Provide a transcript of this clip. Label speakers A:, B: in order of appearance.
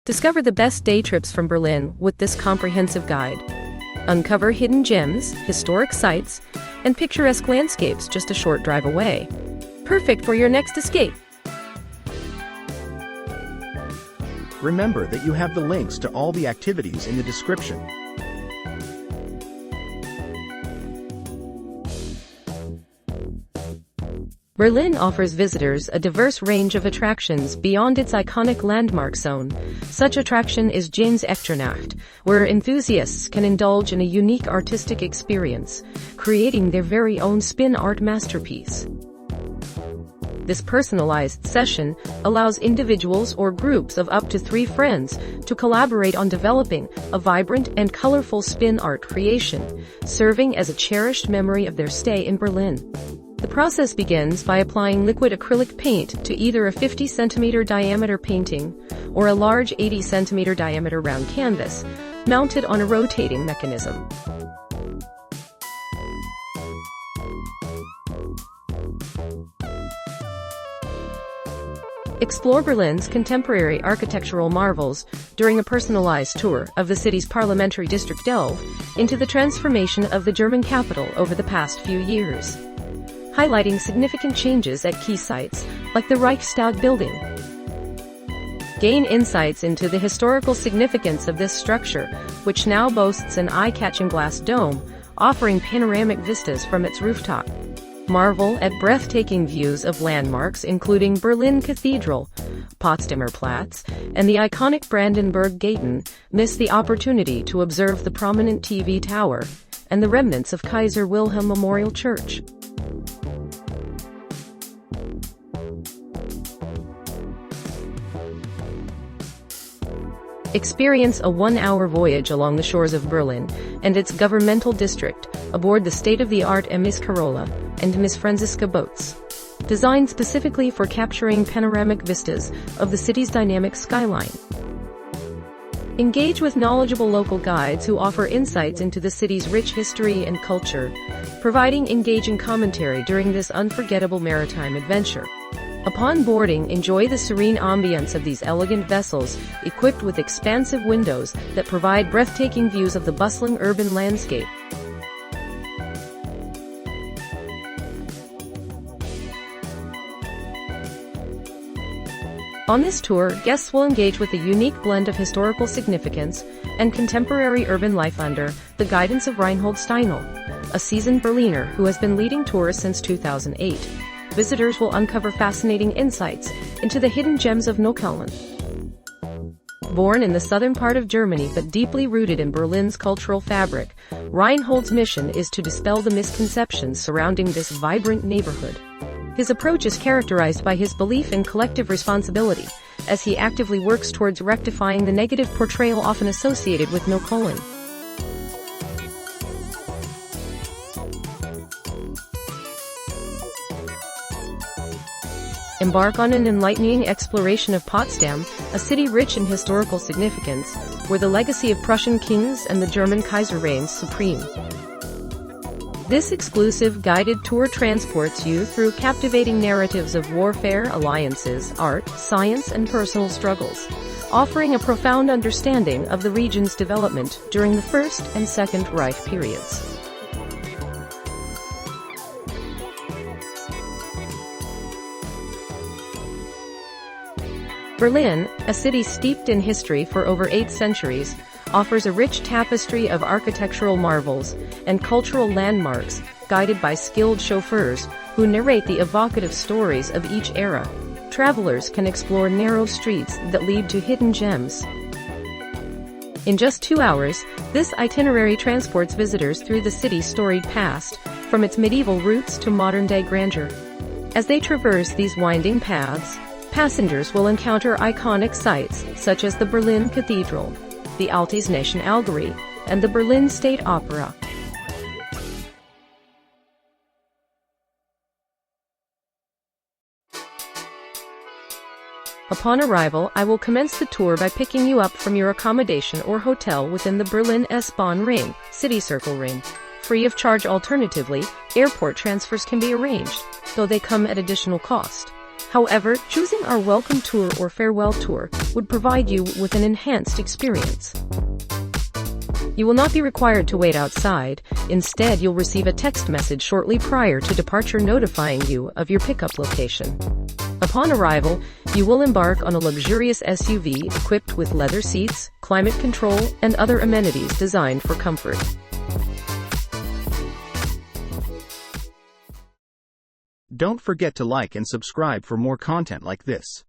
A: Discover the best day trips from Berlin with this comprehensive guide. Uncover hidden gems, historic sites, and picturesque landscapes just a short drive away. Perfect for your next escape.
B: Remember that you have the links to all the activities in the description.
A: Berlin offers visitors a diverse range of attractions beyond its iconic landmark zone. Such attraction is Jane's Nacht, where enthusiasts can indulge in a unique artistic experience, creating their very own spin art masterpiece. This personalized session allows individuals or groups of up to 3 friends to collaborate on developing a vibrant and colorful spin art creation, serving as a cherished memory of their stay in Berlin. The process begins by applying liquid acrylic paint to either a 50-centimeter diameter painting or a large 80-centimeter diameter round canvas, mounted on a rotating mechanism. Explore Berlin's contemporary architectural marvels during a personalized tour of the city's parliamentary district. Delve into the transformation of the German capital over the past few years, highlighting significant changes at key sites like the Reichstag building. Gain insights into the historical significance of this structure, which now boasts an eye-catching glass dome, offering panoramic vistas from its rooftop. Marvel at breathtaking views of landmarks including Berlin Cathedral, Potsdamer Platz, and the iconic Brandenburg Gate. Miss the opportunity to observe the prominent TV tower and the remnants of Kaiser Wilhelm Memorial Church. Experience a 1-hour voyage along the shores of Berlin and its governmental district aboard the state-of-the-art Miss Carola and Miss Franziska boats. Designed specifically for capturing panoramic vistas of the city's dynamic skyline. Engage with knowledgeable local guides who offer insights into the city's rich history and culture, providing engaging commentary during this unforgettable maritime adventure. Upon boarding, enjoy the serene ambience of these elegant vessels, equipped with expansive windows that provide breathtaking views of the bustling urban landscape. On this tour, guests will engage with a unique blend of historical significance and contemporary urban life under the guidance of Reinhold Steinl, a seasoned Berliner who has been leading tours since 2008. Visitors will uncover fascinating insights into the hidden gems of Neukölln. Born in the southern part of Germany but deeply rooted in Berlin's cultural fabric, Reinhold's mission is to dispel the misconceptions surrounding this vibrant neighborhood. His approach is characterized by his belief in collective responsibility, as he actively works towards rectifying the negative portrayal often associated with Neukölln. Embark on an enlightening exploration of Potsdam, a city rich in historical significance, where the legacy of Prussian kings and the German Kaiser reigns supreme. This exclusive guided tour transports you through captivating narratives of warfare, alliances, art, science, and personal struggles, offering a profound understanding of the region's development during the First and Second Reich periods. Berlin, a city steeped in history for over 8 centuries, offers a rich tapestry of architectural marvels and cultural landmarks, guided by skilled chauffeurs who narrate the evocative stories of each era. Travelers can explore narrow streets that lead to hidden gems. In just 2 hours, this itinerary transports visitors through the city's storied past, from its medieval roots to modern-day grandeur. As they traverse these winding paths, passengers will encounter iconic sites such as the Berlin Cathedral, the Altes Nationalgalerie, and the Berlin State Opera. Upon arrival, I will commence the tour by picking you up from your accommodation or hotel within the Berlin S-Bahn Ring, City Circle Ring. Free of charge. Alternatively, airport transfers can be arranged, though they come at additional cost. However, choosing our welcome tour or farewell tour would provide you with an enhanced experience. You will not be required to wait outside. Instead, you'll receive a text message shortly prior to departure notifying you of your pickup location. Upon arrival, you will embark on a luxurious SUV equipped with leather seats, climate control, and other amenities designed for comfort.
B: Don't forget to like and subscribe for more content like this.